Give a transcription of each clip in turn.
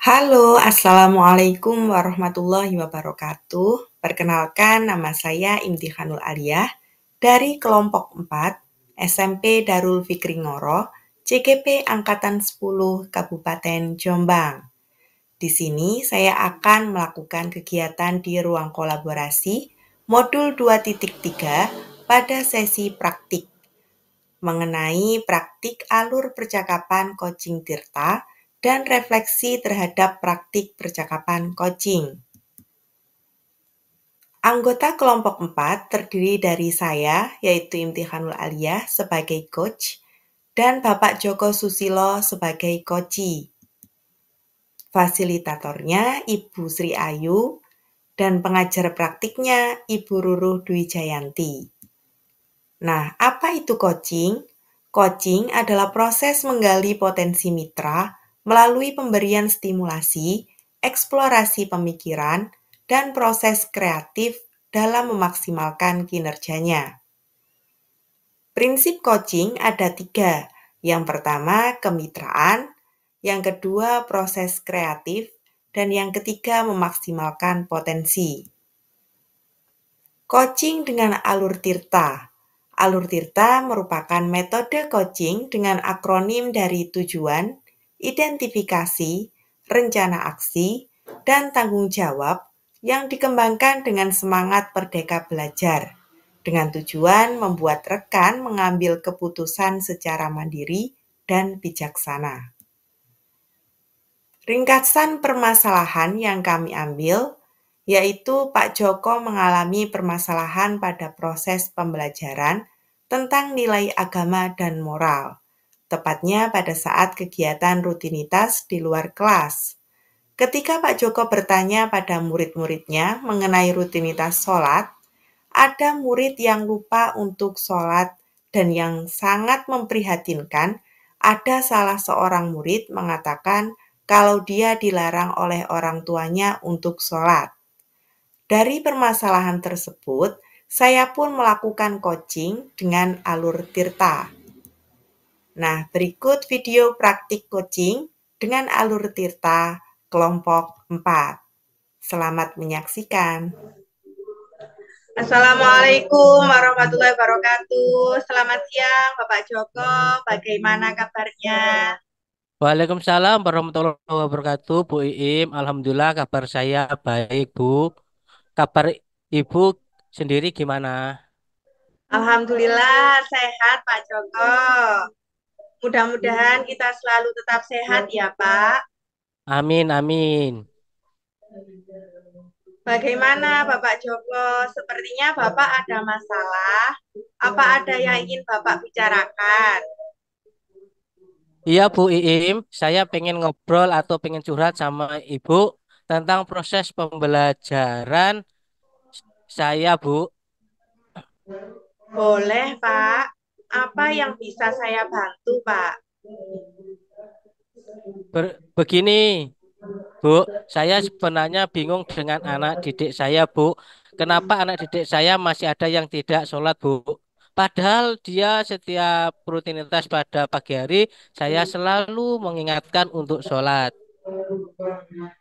Halo, Assalamualaikum warahmatullahi wabarakatuh. Perkenalkan, nama saya Imtihanul Aliyah dari kelompok 4 SMP Darul Fikri Ngoro, CGP Angkatan 10 Kabupaten Jombang. Di sini saya akan melakukan kegiatan di ruang kolaborasi modul 2.3 pada sesi praktik mengenai praktik alur percakapan coaching Tirta dan refleksi terhadap praktik percakapan coaching. Anggota kelompok 4 terdiri dari saya, yaitu Imtihanul Aliyah sebagai coach, dan Bapak Joko Susilo sebagai coachi. Fasilitatornya Ibu Sri Ayu, dan pengajar praktiknya Ibu Ruruh Dwi Jayanti. Nah, apa itu coaching? Coaching adalah proses menggali potensi mitra melalui pemberian stimulasi, eksplorasi pemikiran, dan proses kreatif dalam memaksimalkan kinerjanya. Prinsip coaching ada 3. Yang pertama, kemitraan. Yang kedua, proses kreatif. Dan yang ketiga, memaksimalkan potensi. Coaching dengan alur Tirta. Alur Tirta merupakan metode coaching dengan akronim dari tujuan, identifikasi, rencana aksi, dan tanggung jawab yang dikembangkan dengan semangat merdeka belajar, dengan tujuan membuat rekan mengambil keputusan secara mandiri dan bijaksana. Ringkasan permasalahan yang kami ambil yaitu Pak Joko mengalami permasalahan pada proses pembelajaran tentang nilai agama dan moral, tepatnya pada saat kegiatan rutinitas di luar kelas. Ketika Pak Joko bertanya pada murid-muridnya mengenai rutinitas sholat, ada murid yang lupa untuk sholat dan yang sangat memprihatinkan, ada salah seorang murid mengatakan kalau dia dilarang oleh orang tuanya untuk sholat. Dari permasalahan tersebut, saya pun melakukan coaching dengan alur Tirta. Nah, berikut video praktik coaching dengan alur Tirta kelompok 4. Selamat menyaksikan. Assalamualaikum warahmatullahi wabarakatuh. Selamat siang Bapak Joko, bagaimana kabarnya? Waalaikumsalam warahmatullahi wabarakatuh, Bu Iim. Alhamdulillah kabar saya baik, Bu. Kabar Ibu sendiri gimana? Alhamdulillah sehat Pak Joko. Mudah-mudahan kita selalu tetap sehat ya Pak. Amin, amin. Bagaimana Bapak Joko? Sepertinya Bapak ada masalah. Apa ada yang ingin Bapak bicarakan? Iya, Bu Iim, saya pengen ngobrol atau pengen curhat sama Ibu tentang proses pembelajaran saya, Bu. Boleh Pak. Apa yang bisa saya bantu Pak? Begini, Bu, saya sebenarnya bingung dengan anak didik saya, Bu. Kenapa anak didik saya masih ada yang tidak sholat, Bu? Padahal dia setiap rutinitas pada pagi hari, saya selalu mengingatkan untuk sholat.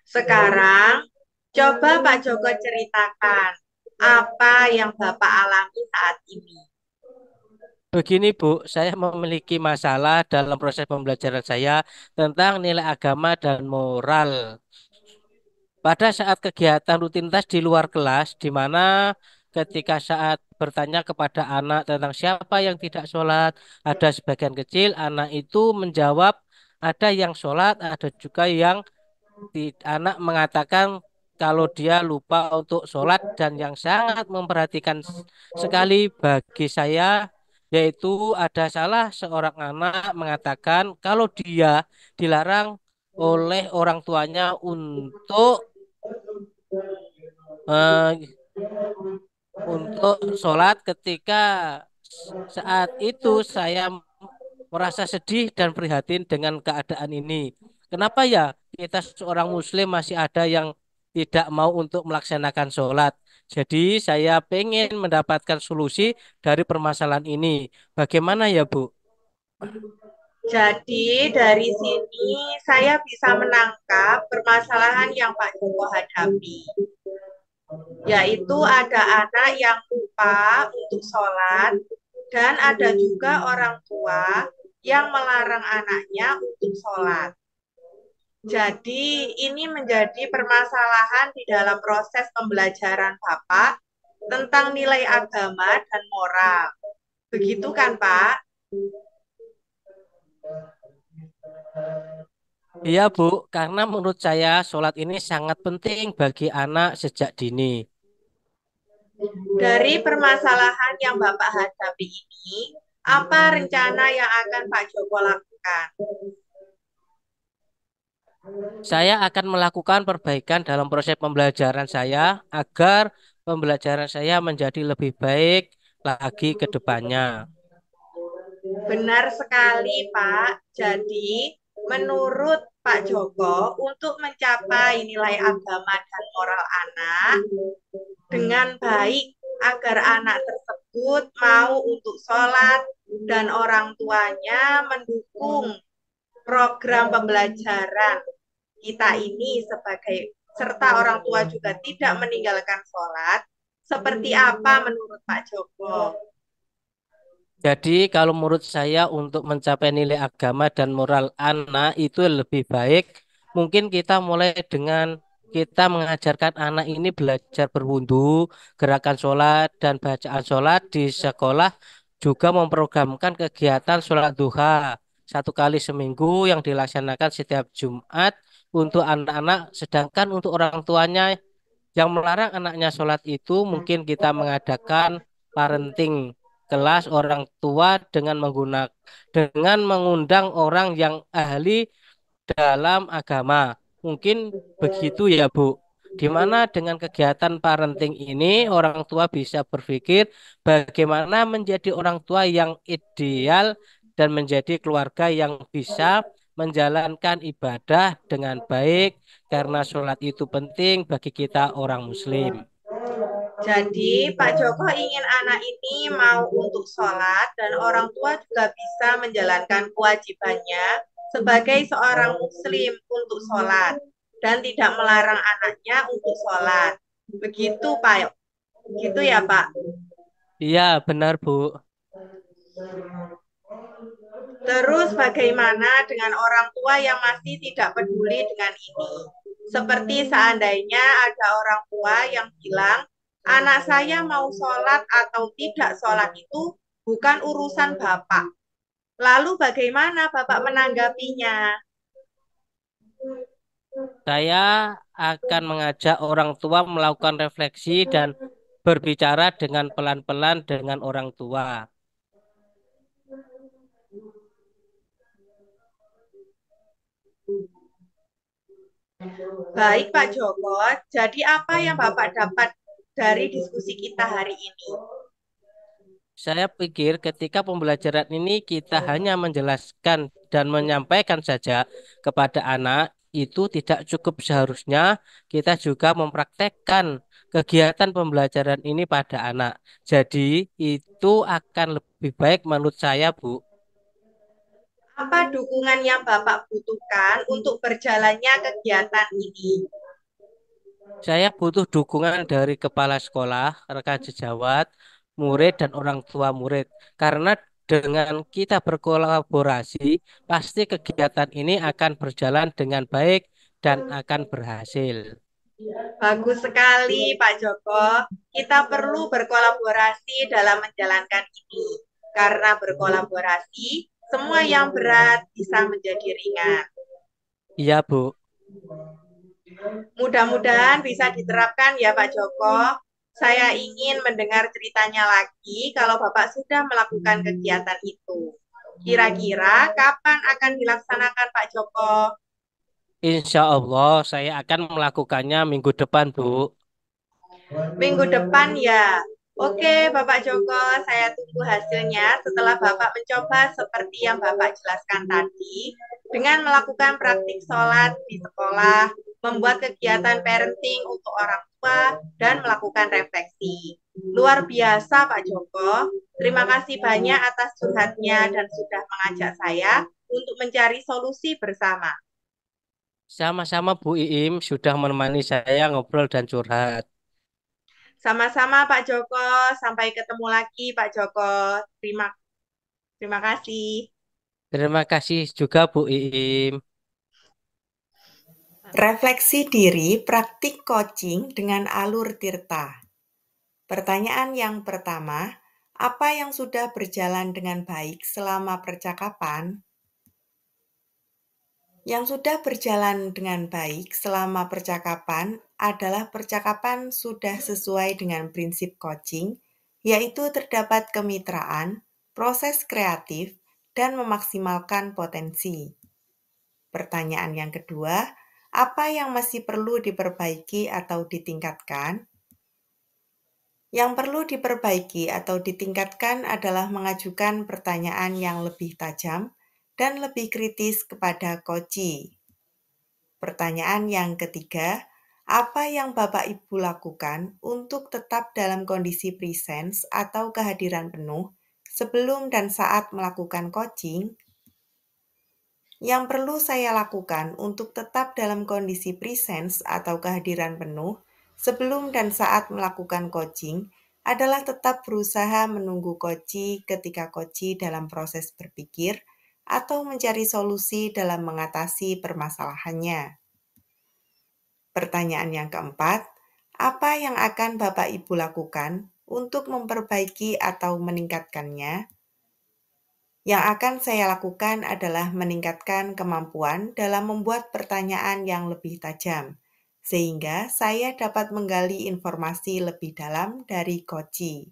Sekarang, coba Pak Joko ceritakan apa yang Bapak alami saat ini. Begini, Bu, saya memiliki masalah dalam proses pembelajaran saya tentang nilai agama dan moral. Pada saat kegiatan rutinitas di luar kelas, di mana ketika saat bertanya kepada anak tentang siapa yang tidak sholat, ada sebagian kecil anak itu menjawab ada yang sholat, ada juga yang anak mengatakan kalau dia lupa untuk sholat dan yang sangat memperhatikan sekali bagi saya yaitu ada salah seorang anak mengatakan kalau dia dilarang oleh orang tuanya untuk eh, sholat ketika saat itu saya merasa sedih dan prihatin dengan keadaan ini. Kenapa ya kita seorang muslim masih ada yang tidak mau untuk melaksanakan sholat. Jadi saya pengen mendapatkan solusi dari permasalahan ini. Bagaimana ya Bu? Jadi dari sini saya bisa menangkap permasalahan yang Pak Joko hadapi, yaitu ada anak yang lupa untuk sholat dan ada juga orang tua yang melarang anaknya untuk sholat. Jadi ini menjadi permasalahan di dalam proses pembelajaran Bapak tentang nilai agama dan moral. Begitu kan, Pak? Iya, Bu, karena menurut saya sholat ini sangat penting bagi anak sejak dini. Dari permasalahan yang Bapak hadapi ini, apa rencana yang akan Pak Joko lakukan? Saya akan melakukan perbaikan dalam proses pembelajaran saya agar pembelajaran saya menjadi lebih baik lagi ke depannya. Benar sekali, Pak. Jadi, menurut Pak Joko, untuk mencapai nilai agama dan moral anak dengan baik agar anak tersebut mau untuk sholat dan orang tuanya mendukung program pembelajaran kita ini sebagai serta orang tua juga tidak meninggalkan sholat. Seperti apa menurut Pak Joko? Jadi kalau menurut saya untuk mencapai nilai agama dan moral anak itu lebih baik mungkin kita mulai dengan kita mengajarkan anak ini belajar berwudu, gerakan sholat dan bacaan sholat di sekolah juga memprogramkan kegiatan sholat duha 1 kali seminggu yang dilaksanakan setiap Jumat untuk anak-anak, sedangkan untuk orang tuanya yang melarang anaknya sholat itu mungkin kita mengadakan parenting kelas orang tua dengan mengundang orang yang ahli dalam agama. Mungkin begitu ya, Bu. Di mana dengan kegiatan parenting ini orang tua bisa berpikir bagaimana menjadi orang tua yang ideal dan menjadi keluarga yang bisa menjalankan ibadah dengan baik karena sholat itu penting bagi kita orang Muslim. Jadi Pak Joko ingin anak ini mau untuk sholat dan orang tua juga bisa menjalankan kewajibannya sebagai seorang muslim untuk sholat dan tidak melarang anaknya untuk sholat. Begitu Pak, begitu ya Pak. Iya, benar, Bu. Terus bagaimana dengan orang tua yang masih tidak peduli dengan ini? Seperti seandainya ada orang tua yang bilang, anak saya mau sholat atau tidak sholat itu bukan urusan Bapak. Lalu bagaimana Bapak menanggapinya? Saya akan mengajak orang tua melakukan refleksi dan berbicara dengan pelan-pelan dengan orang tua. Baik Pak Joko, jadi apa yang Bapak dapat dari diskusi kita hari ini? Saya pikir ketika pembelajaran ini kita hanya menjelaskan dan menyampaikan saja kepada anak, itu tidak cukup seharusnya kita juga mempraktekkan kegiatan pembelajaran ini pada anak. Jadi itu akan lebih baik menurut saya, Bu. Apa dukungan yang Bapak butuhkan untuk berjalannya kegiatan ini? Saya butuh dukungan dari kepala sekolah, rekan sejawat, murid, dan orang tua murid. Karena dengan kita berkolaborasi, pasti kegiatan ini akan berjalan dengan baik dan akan berhasil. Bagus sekali Pak Joko. Kita perlu berkolaborasi dalam menjalankan ini. Karena berkolaborasi, semua yang berat bisa menjadi ringan. Iya, Bu. Mudah-mudahan bisa diterapkan ya Pak Joko. Saya ingin mendengar ceritanya lagi kalau Bapak sudah melakukan kegiatan itu. Kira-kira kapan akan dilaksanakan Pak Joko? Insya Allah saya akan melakukannya minggu depan, Bu. Minggu depan ya. Oke, Bapak Joko, saya tunggu hasilnya setelah Bapak mencoba seperti yang Bapak jelaskan tadi, dengan melakukan praktik sholat di sekolah, membuat kegiatan parenting untuk orang tua, dan melakukan refleksi. Luar biasa, Pak Joko. Terima kasih banyak atas curhatnya dan sudah mengajak saya untuk mencari solusi bersama. Sama-sama Bu Iim sudah menemani saya ngobrol dan curhat. Sama-sama Pak Joko, sampai ketemu lagi Pak Joko. Terima terima kasih. Terima kasih juga Bu Iim. Refleksi diri praktik coaching dengan alur Tirta. Pertanyaan yang pertama, apa yang sudah berjalan dengan baik selama percakapan? Yang sudah berjalan dengan baik selama percakapan adalah percakapan sudah sesuai dengan prinsip coaching, yaitu terdapat kemitraan, proses kreatif, dan memaksimalkan potensi. Pertanyaan yang kedua, apa yang masih perlu diperbaiki atau ditingkatkan? Yang perlu diperbaiki atau ditingkatkan adalah mengajukan pertanyaan yang lebih tajam dan lebih kritis kepada coach. Pertanyaan yang ketiga, apa yang Bapak Ibu lakukan untuk tetap dalam kondisi presence atau kehadiran penuh sebelum dan saat melakukan coaching? Yang perlu saya lakukan untuk tetap dalam kondisi presence atau kehadiran penuh sebelum dan saat melakukan coaching adalah tetap berusaha menunggu coach ketika coach dalam proses berpikir atau mencari solusi dalam mengatasi permasalahannya. Pertanyaan yang keempat, apa yang akan Bapak Ibu lakukan untuk memperbaiki atau meningkatkannya? Yang akan saya lakukan adalah meningkatkan kemampuan dalam membuat pertanyaan yang lebih tajam, sehingga saya dapat menggali informasi lebih dalam dari coach.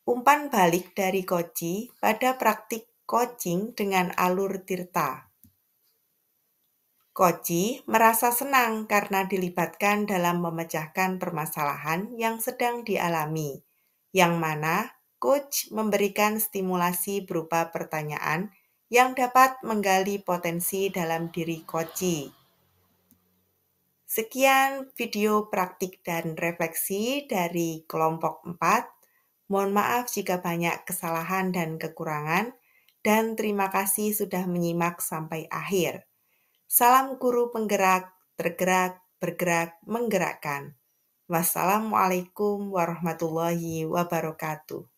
Umpan balik dari coach pada praktik coaching dengan alur Tirta. Coach merasa senang karena dilibatkan dalam memecahkan permasalahan yang sedang dialami, yang mana coach memberikan stimulasi berupa pertanyaan yang dapat menggali potensi dalam diri coach. Sekian video praktik dan refleksi dari kelompok 4. Mohon maaf jika banyak kesalahan dan kekurangan, dan terima kasih sudah menyimak sampai akhir. Salam guru penggerak, tergerak, bergerak, menggerakkan. Wassalamualaikum warahmatullahi wabarakatuh.